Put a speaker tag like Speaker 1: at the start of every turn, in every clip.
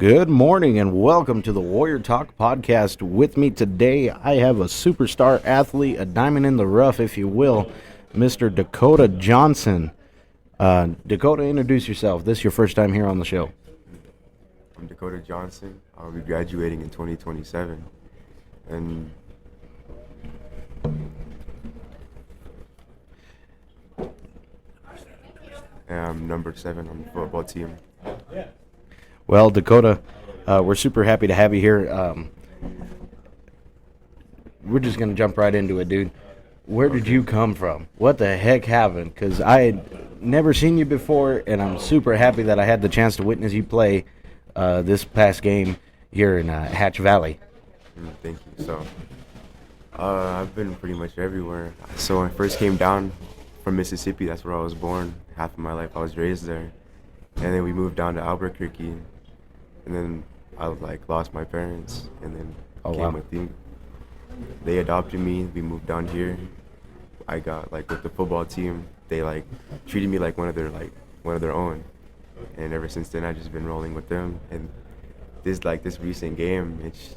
Speaker 1: Good morning and welcome to the Warrior Talk podcast. With me today, I have a superstar athlete, a diamond in the rough, if you will, Mr. Dakot Johnson. Dakota, introduce yourself. This is your first time here on the show.
Speaker 2: I'm Dakot Johnson. I'll be graduating in 2027. And I'm number 7 on the football team.
Speaker 1: Well, Dakota, we're super happy to have you here. We're just going to jump right into it, dude. Where did you come from? What the heck happened? Because I had never seen you before, and I'm super happy that I had the chance to witness you play this past game here in Hatch Valley.
Speaker 2: Thank you. So, I've been pretty much everywhere. So when I first came down from Mississippi, that's where I was born. Half of my life I was raised there. And then we moved down to Albuquerque. And then I lost my parents and then came with them. They adopted me. We moved down here. I got with the football team. They treated me like one of their own. And ever since then I've just been rolling with them. And this recent game, it's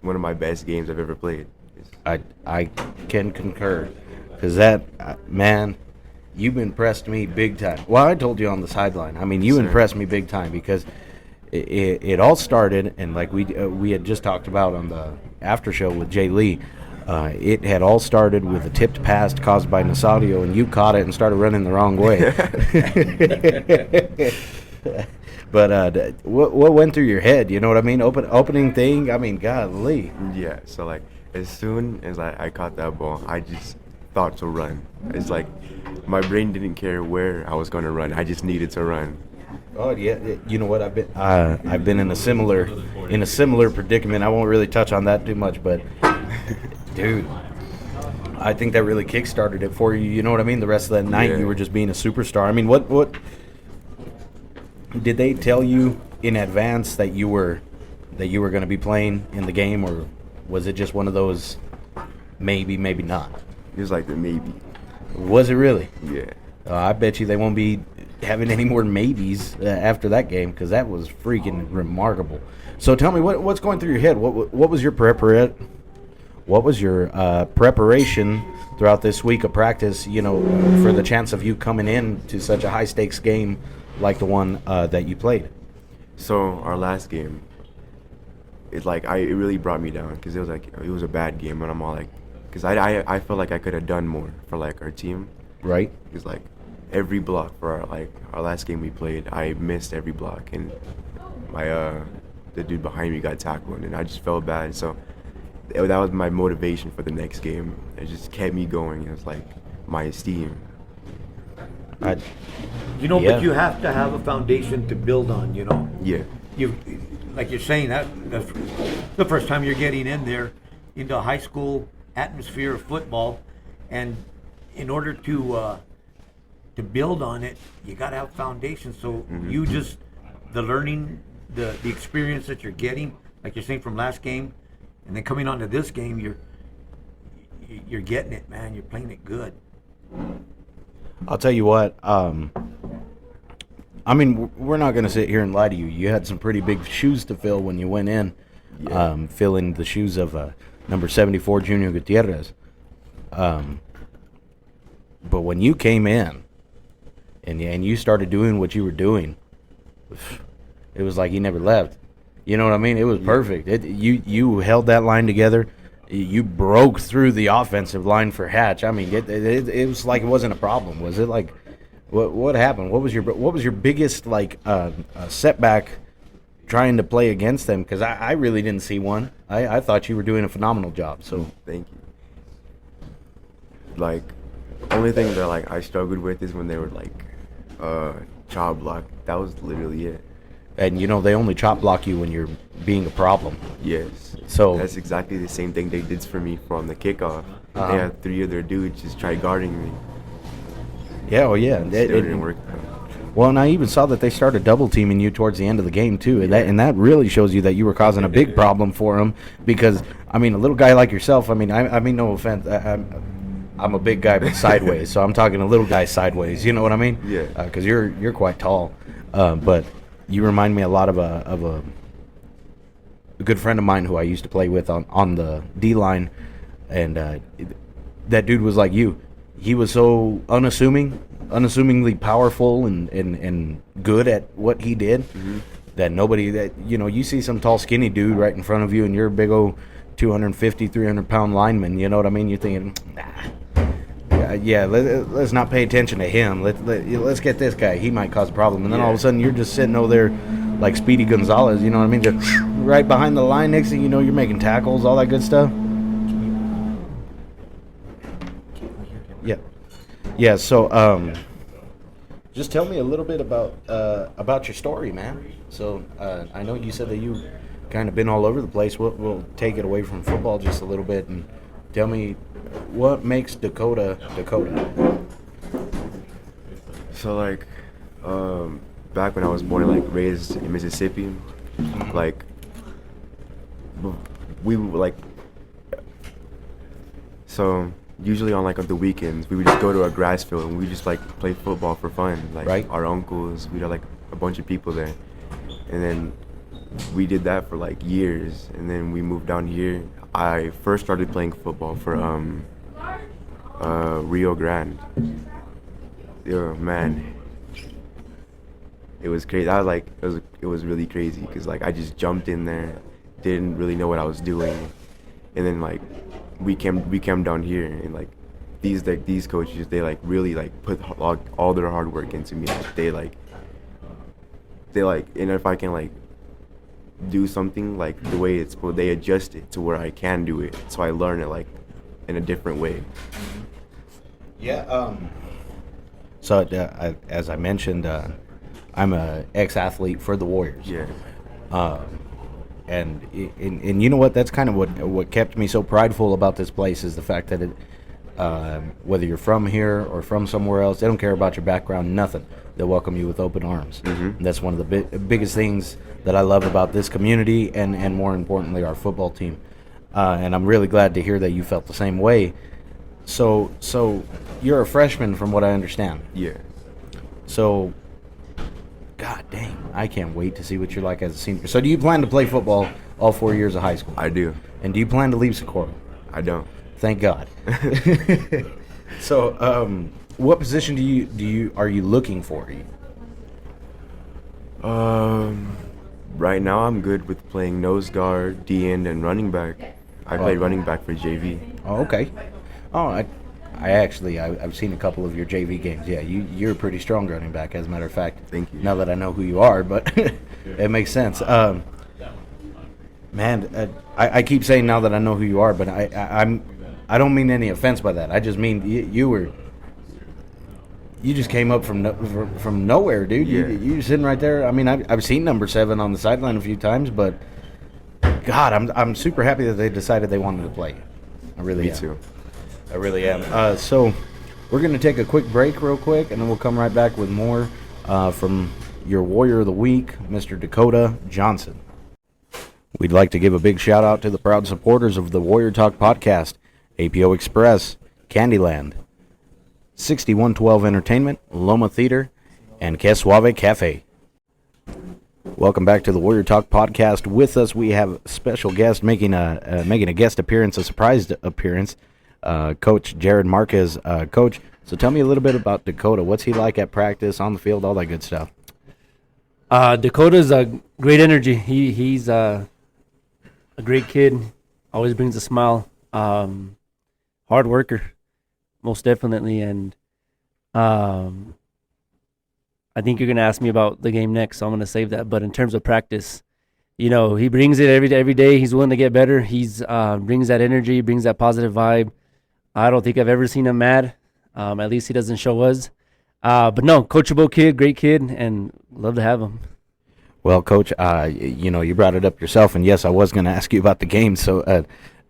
Speaker 2: one of my best games I've ever played.
Speaker 1: I can concur, because that man, you've impressed me big time. Well, I told you on the sideline. I mean, you impressed me big time because it all started, and we had just talked about on the after show with Jay Lee. It had all started with a tipped pass caused by Nasadio, and you caught it and started running the wrong way. But what went through your head? You know what I mean? Opening thing. I mean, golly.
Speaker 2: Yeah. So as soon as I caught that ball, I just thought to run. It's my brain didn't care where I was going to run. I just needed to run.
Speaker 1: Oh yeah, you know what? I've been in a similar predicament. I won't really touch on that too much, but dude, I think that really kick-started it for you. You know what I mean? The rest of that night, you were just being a superstar. I mean, what did they tell you in advance that you were going to be playing in the game, or was it just one of those maybe not?
Speaker 2: It was the maybe.
Speaker 1: Was it really?
Speaker 2: Yeah.
Speaker 1: I bet you they won't be having any more maybes after that game, because that was freaking remarkable. So tell me, what's going through your head? What was your preparation throughout this week of practice? You know, for the chance of you coming in to such a high stakes game like the one that you played.
Speaker 2: So our last game, it really brought me down, because it was a bad game, and I'm all because I felt like I could have done more for our team.
Speaker 1: Right.
Speaker 2: Because every block for our last game we played, I missed every block, and the dude behind me got tackled, and I just felt bad. So that was my motivation for the next game. It just kept me going. It was my esteem.
Speaker 3: But you have to have a foundation to build on.
Speaker 2: Yeah.
Speaker 3: You're saying that's the first time you're getting in there into a high school atmosphere of football, and in order to build on it, you got to have foundation. So you just the learning, the experience that you're getting, like you're saying from last game, and then coming on to this game, you're getting it, man. You're playing it good.
Speaker 1: I'll tell you what. I mean, we're not going to sit here and lie to you. You had some pretty big shoes to fill when you went in, filling the shoes of number 74, Junior Gutierrez. But when you came in and you started doing what you were doing, it was like you never left. You know what I mean? It was perfect. You held that line together. You broke through the offensive line for Hatch. I mean, it was like it wasn't a problem. Was it what happened? What was your biggest setback trying to play against them? Because I really didn't see one. I thought you were doing a phenomenal job. So
Speaker 2: thank you. Only thing that I struggled with is when they were chop block. That was literally it.
Speaker 1: And they only chop block you when you're being a problem.
Speaker 2: Yes.
Speaker 1: So
Speaker 2: that's exactly the same thing they did for me from the kickoff. They had 3 of their dudes just try guarding me.
Speaker 1: Yeah, well, yeah.
Speaker 2: It didn't work.
Speaker 1: Well, and I even saw that they started double teaming you towards the end of the game too, and that really shows you that you were causing a big problem for them. Because I mean, a little guy like yourself. I mean, no offense. I'm a big guy, but sideways. So I'm talking a little guy sideways. You know what I mean?
Speaker 2: Yeah.
Speaker 1: Because you're quite tall, but you remind me a lot of a good friend of mine who I used to play with on the D line, and that dude was like you. He was so unassumingly powerful and good at what he did that nobody that you see some tall skinny dude right in front of you and you're a big old 250 300-pound lineman. You know what I mean? You're thinking, let's not pay attention to him. Let's get this guy. He might cause a problem. And then all of a sudden you're just sitting over there like Speedy Gonzalez. You know what I mean? Just right behind the line. Next thing you know, you're making tackles, all that good stuff. Yeah. So, just tell me a little bit about your story, man. So, I know you said that you kind of been all over the place. We'll take it away from football just a little bit and tell me what makes Dakota.
Speaker 2: So like, back when I was born, like raised in Mississippi, like we like. So usually on like the weekends, we would just go to a grass field and we just like play football for fun. Like
Speaker 1: right.
Speaker 2: Our uncles, we'd have like a bunch of people there, and then we did that for like years. And then we moved down here. I first started playing football for Rio Grande. Yeah, man, it was crazy. I was like, it was really crazy because like I just jumped in there, didn't really know what I was doing, and then like we came down here and like these coaches, they like really like put all their hard work into me. Like, they like, and if I can like do something like the way it's supposed, they adjust it to where I can do it, so I learn it like in a different way.
Speaker 1: Yeah. So as I mentioned, I'm a ex-athlete for the Warriors.
Speaker 2: Yeah.
Speaker 1: And you know what? That's kind of what kept me so prideful about this place is the fact that it, whether you're from here or from somewhere else, they don't care about your background, nothing. They'll welcome you with open arms. And that's one of the biggest things that I love about this community and more importantly, our football team. And I'm really glad to hear that you felt the same way. So you're a freshman from what I understand.
Speaker 2: Yeah.
Speaker 1: So, God dang, I can't wait to see what you're like as a senior. So do you plan to play football all 4 years of high school?
Speaker 2: I do.
Speaker 1: And do you plan to leave Socorro?
Speaker 2: I don't.
Speaker 1: Thank God. So, what position are you looking for?
Speaker 2: Right now I'm good with playing nose guard, D-end, and running back. I played running back for JV.
Speaker 1: Oh, okay. Oh, I've seen a couple of your JV games. Yeah, you're a pretty strong running back, as a matter of fact.
Speaker 2: Thank you.
Speaker 1: Now that I know who you are, but it makes sense. Man, I keep saying now that I know who you are, but I don't mean any offense by that. I just mean you just came up from nowhere, dude.
Speaker 2: Yeah.
Speaker 1: You're sitting right there. I mean, I've seen number 7 on the sideline a few times, but God, I'm super happy that they decided they wanted to play. I really am.
Speaker 2: Me too.
Speaker 1: I really am. So we're going to take a quick break real quick, and then we'll come right back with more from your Warrior of the Week, Mr. Dakota Johnson. We'd like to give a big shout-out to the proud supporters of the Warrior Talk podcast, APO Express, Candyland, 6112 Entertainment, Loma Theater, and Que Suave Cafe. Welcome back to the Warrior Talk podcast. With us, we have a special guest making a guest appearance, a surprise appearance, Coach Jared Marquez. Coach, so tell me a little bit about Dakota. What's he like at practice, on the field, all that good stuff?
Speaker 4: Dakota's a great energy. He's a great kid. Always brings a smile. Hard worker, most definitely. And I think you're gonna ask me about the game next, so I'm gonna save that. But in terms of practice, he brings it every day. He's willing to get better. He's brings that energy, brings that positive vibe. I don't think I've ever seen him mad. At least he doesn't show us. But no, coachable kid, great kid, and love to have him.
Speaker 1: Well, Coach, you brought it up yourself, and yes, I was going to ask you about the game. So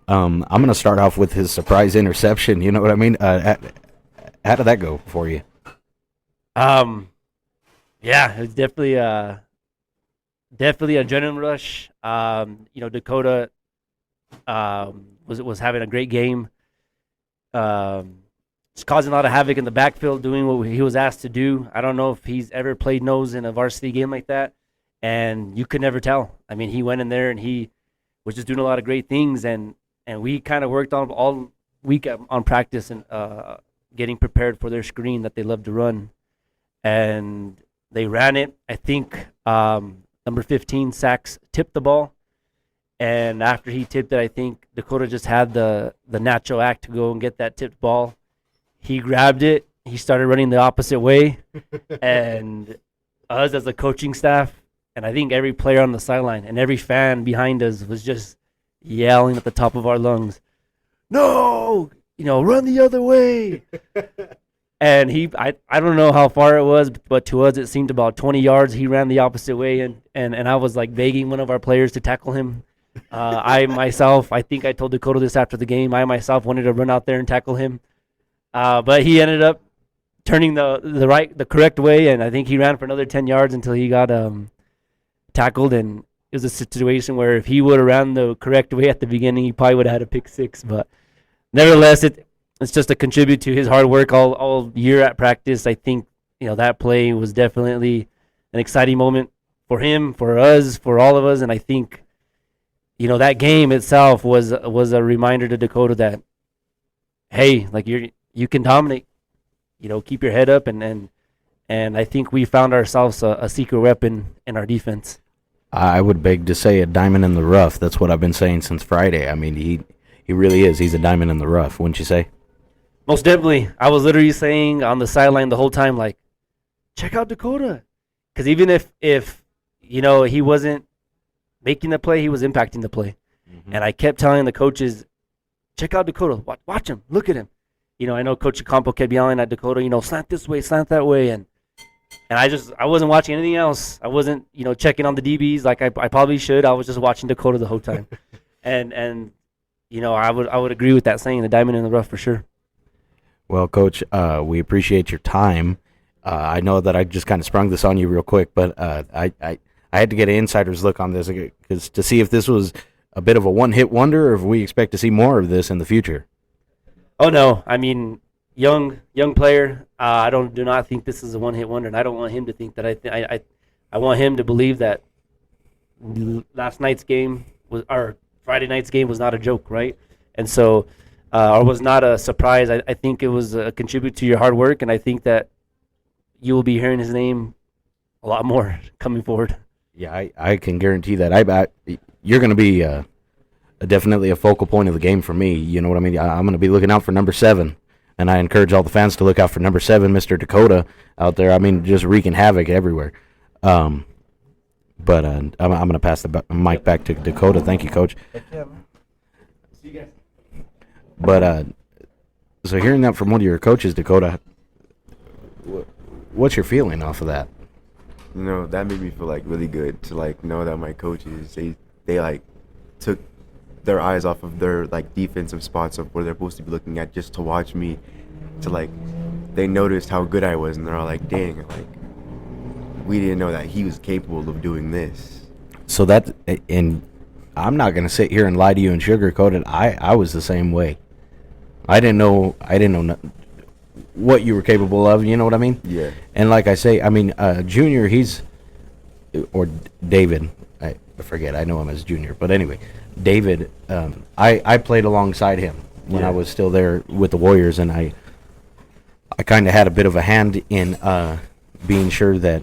Speaker 1: I'm going to start off with his surprise interception. You know what I mean? How did that go for you?
Speaker 4: Yeah, it was definitely adrenaline rush. Dakota was having a great game. Just causing a lot of havoc in the backfield, doing what he was asked to do. I don't know if he's ever played nose in a varsity game like that. and you could never tell. I mean, he went in there and he was just doing a lot of great things, and we kind of worked on all week on practice and getting prepared for their screen that they love to run, and they ran it. I think number 15 Sachs tipped the ball, and after he tipped it, I think Dakota just had the natural act to go and get that tipped ball. He grabbed it. He started running the opposite way, and us as a coaching staff, and I think every player on the sideline and every fan behind us was just yelling at the top of our lungs, "No, run the other way." And I don't know how far it was, but to us it seemed about 20 yards. He ran the opposite way, and I was like begging one of our players to tackle him. I think I told Dakota this after the game. I myself wanted to run out there and tackle him, but he ended up turning the correct way, and I think he ran for another 10 yards until he got tackled. And it was a situation where if he would have ran the correct way at the beginning, he probably would have had a pick six. But nevertheless, it's just a contribute to his hard work all year at practice. I think that play was definitely an exciting moment for him, for us, for all of us, and I think that game itself was a reminder to Dakota that, hey, like you can dominate. Keep your head up, and I think we found ourselves a secret weapon in our defense.
Speaker 1: I would beg to say a diamond in the rough. That's what I've been saying since Friday. I mean, he really is. He's a diamond in the rough, wouldn't you say?
Speaker 4: Most definitely. I was literally saying on the sideline the whole time, like, check out Dakota. Because even if he wasn't making the play, he was impacting the play. Mm-hmm. And I kept telling the coaches, check out Dakota. Watch him. Look at him. I know Coach Ocampo kept yelling at Dakota, slant this way, slant that way. And I wasn't watching anything else. I wasn't, checking on the DBs like I probably should. I was just watching Dakota the whole time. and I would agree with that saying, the diamond in the rough for sure.
Speaker 1: Well, Coach, we appreciate your time. I know that I just kind of sprung this on you real quick, but I had to get an insider's look on this to see if this was a bit of a one-hit wonder or if we expect to see more of this in the future.
Speaker 4: Oh, no. I mean, young player. I do not think this is a one-hit wonder, and I don't want him to think that. I want him to believe that last night's game or Friday night's game was not a joke, right? And so, or was not a surprise. I think it was a contribute to your hard work, and I think that you will be hearing his name a lot more coming forward.
Speaker 1: Yeah, I can guarantee that. You're going to be definitely a focal point of the game for me. You know what I mean? I'm going to be looking out for number 7, and I encourage all the fans to look out for number 7, Mr. Dakota, out there. I mean, just wreaking havoc everywhere. But I'm going to pass the mic back to Dakota. Thank you, Coach.
Speaker 4: Yeah, man. See you guys.
Speaker 1: But so hearing that from one of your coaches, Dakota, what's your feeling off of that?
Speaker 2: That made me feel really good to know that my coaches they took their eyes off of their defensive spots of where they're supposed to be looking at just to watch me, to they noticed how good I was, and they're all like, dang, we didn't know that he was capable of doing this.
Speaker 1: So and I'm not gonna sit here and lie to you and sugarcoat it. I was the same way. I didn't know what you were capable of. You know what I mean?
Speaker 2: Yeah.
Speaker 1: And like I say, I mean, Junior, or David. I forget. I know him as Junior, but anyway, David. I played alongside him when I was still there with the Warriors, and I kind of had a bit of a hand in being sure that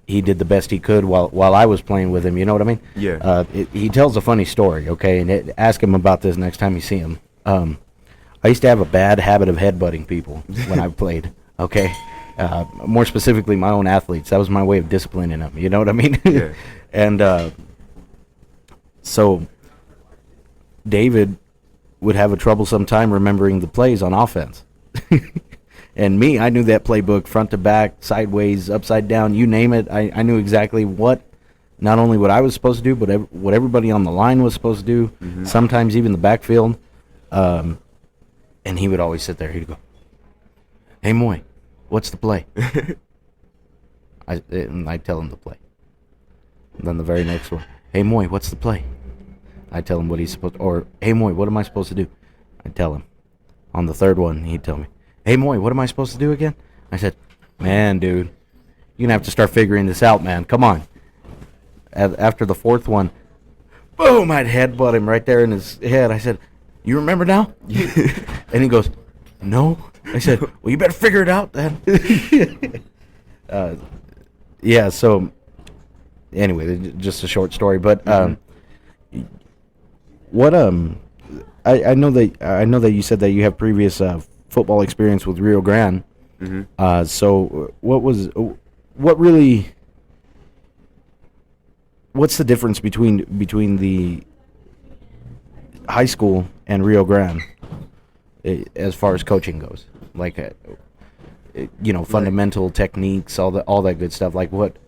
Speaker 1: he did the best he could while I was playing with him. You know what I mean?
Speaker 2: Yeah.
Speaker 1: He tells a funny story. Okay, and ask him about this next time you see him. I used to have a bad habit of headbutting people when I played. Okay. More specifically, my own athletes. That was my way of disciplining them. You know what I mean?
Speaker 2: Yeah.
Speaker 1: And so David would have a troublesome time remembering the plays on offense. And me, I knew that playbook front to back, sideways, upside down, you name it. I knew exactly not only what I was supposed to do, but what everybody on the line was supposed to do, sometimes even the backfield. And he would always sit there. He'd go, "Hey, Moy, what's the play?" And I'd tell him the play. And then the very next one, "Hey, Moy, what's the play?" I'd tell him what he's supposed to, or, "Hey, Moy, what am I supposed to do?" I'd tell him. On the third one, he'd tell me, "Hey, Moy, what am I supposed to do again?" I said, "Man, dude, you're going to have to start figuring this out, man. Come on." After the fourth one, boom! I'd headbutt him right there in his head. I said, "You remember now?" And he goes, "No." I said, "Well, you better figure it out then." Yeah. So, anyway, just a short story, but what I know that you said that you have previous football experience with Rio Grande. So what's the difference between the high school and Rio Grande as far as coaching goes? Like, fundamental techniques, all that good stuff. Like, what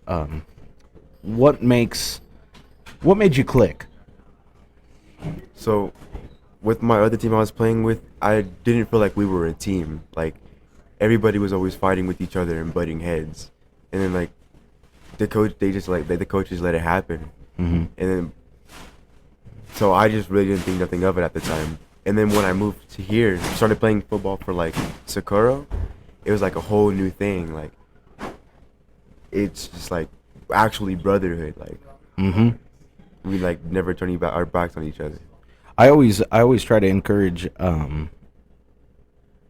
Speaker 1: made you click?
Speaker 2: So, with my other team I was playing with, I didn't feel like we were a team. Like, everybody was always fighting with each other and butting heads, and then like the coaches let it happen, and then so I just really didn't think nothing of it at the time. And then when I moved to here, started playing football for like Socorro, it was like a whole new thing. Like, it's just like actually brotherhood. Like, we like never turning our backs on each other.
Speaker 1: I always try to encourage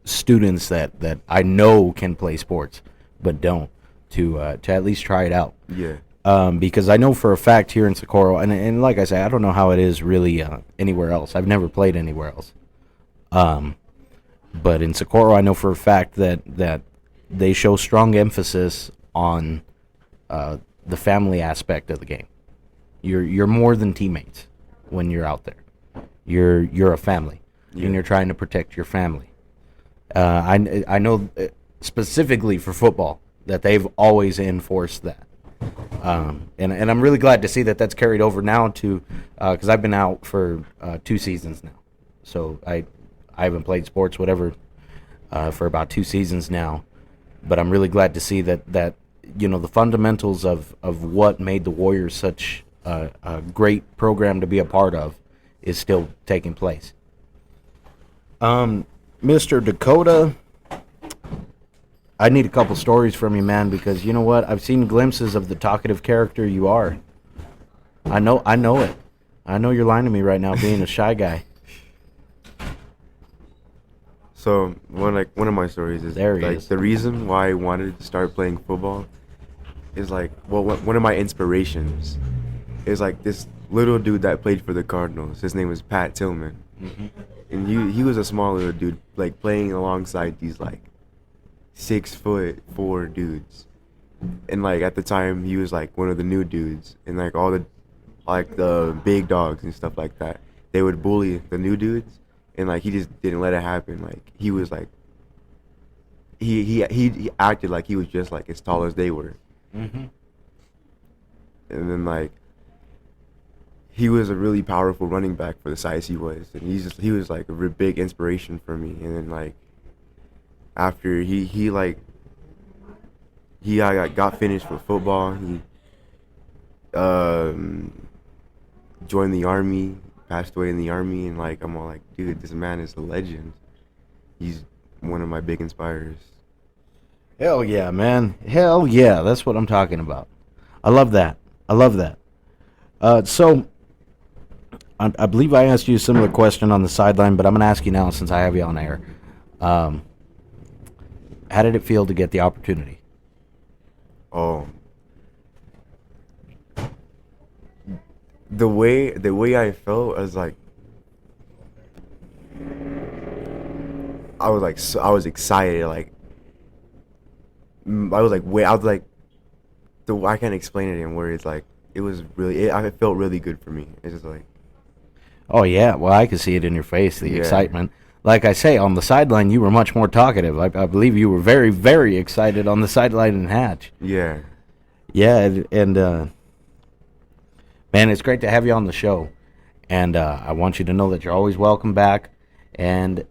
Speaker 1: students that I know can play sports but don't to at least try it out.
Speaker 2: Yeah.
Speaker 1: Because I know for a fact here in Socorro, and like I say, I don't know how it is really anywhere else. I've never played anywhere else. But in Socorro, I know for a fact that they show strong emphasis on the family aspect of the game. You're more than teammates when you're out there. You're a family, and you're trying to protect your family. I know specifically for football that they've always enforced that. And I'm really glad to see that that's carried over now to because I've been out for 2 seasons now, so I haven't played sports whatever for about 2 seasons now, but I'm really glad to see that the fundamentals of what made the Warriors such a great program to be a part of is still taking place. Mr. Dakota, I need a couple stories from you, man, because you know what? I've seen glimpses of the talkative character you are. I know it. I know you're lying to me right now, being a shy guy.
Speaker 2: So one of my stories is the reason why I wanted to start playing football is like, well, one of my inspirations is like this little dude that played for the Cardinals. His name was Pat Tillman, and he was a small little dude, like playing alongside these like 6'4" dudes, and like at the time he was like one of the new dudes, and like all the big dogs and stuff like that, they would bully the new dudes, and like he just didn't let it happen. Like he was like he acted like he was just like as tall as they were, and then like he was a really powerful running back for the size he was, and he was like a big inspiration for me. And then like after he got finished with football, he joined the army, passed away in the army, and like I'm all like, dude, this man is a legend. He's one of my big inspirers.
Speaker 1: Hell yeah, man. Hell yeah, that's what I'm talking about. I love that. So I believe I asked you a similar question on the sideline, but I'm going to ask you now since I have you on air. How did it feel to get the opportunity?
Speaker 2: Oh, the way I felt was like I was excited. Like I can't explain it in words. Like I felt really good for me. It's just like.
Speaker 1: Oh, yeah. Well, I could see it in your face, the excitement. Like I say, on the sideline, you were much more talkative. I believe you were very, very excited on the sideline in Hatch.
Speaker 2: Yeah.
Speaker 1: Yeah, and man, it's great to have you on the show. And I want you to know that you're always welcome back. And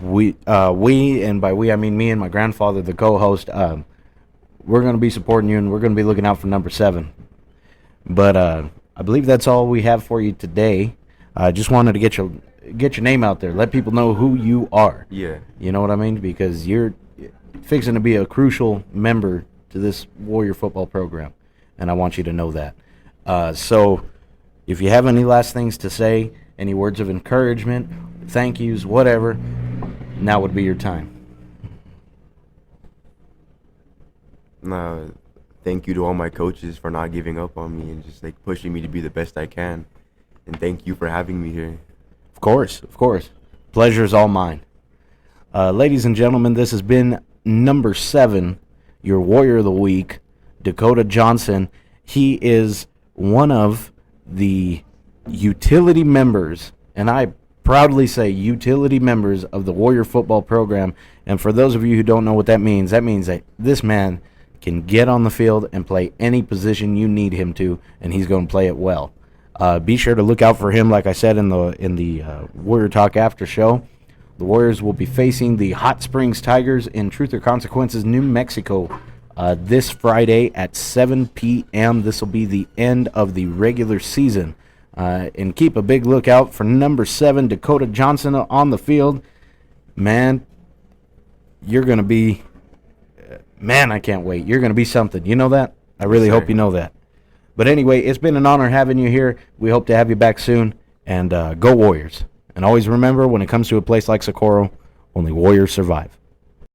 Speaker 1: we, and by we, I mean me and my grandfather, the co-host, we're going to be supporting you, and we're going to be looking out for number 7. But I believe that's all we have for you today. I just wanted to get your name out there, let people know who you are.
Speaker 2: Yeah.
Speaker 1: You know what I mean? Because you're fixing to be a crucial member to this Warrior football program, and I want you to know that. So if you have any last things to say, any words of encouragement, thank yous, whatever, now would be your time.
Speaker 2: Thank you to all my coaches for not giving up on me and just like pushing me to be the best I can. And thank you for having me here.
Speaker 1: Of course, of course. Pleasure's all mine. Ladies and gentlemen, this has been number 7, your Warrior of the Week, Dakota Johnson. He is one of the utility members, and I proudly say utility members of the Warrior football program. And for those of you who don't know what that means that this man can get on the field and play any position you need him to, and he's going to play it well. Be sure to look out for him, like I said in the Warrior Talk after show. The Warriors will be facing the Hot Springs Tigers in Truth or Consequences, New Mexico, this Friday at 7 p.m. This will be the end of the regular season. And keep a big lookout for number 7, Dakota Johnson, on the field. Man, you're going to be... Man, I can't wait. You're going to be something. You know that? I really hope you know that. But anyway, it's been an honor having you here. We hope to have you back soon. And go Warriors. And always remember, when it comes to a place like Socorro, only Warriors survive.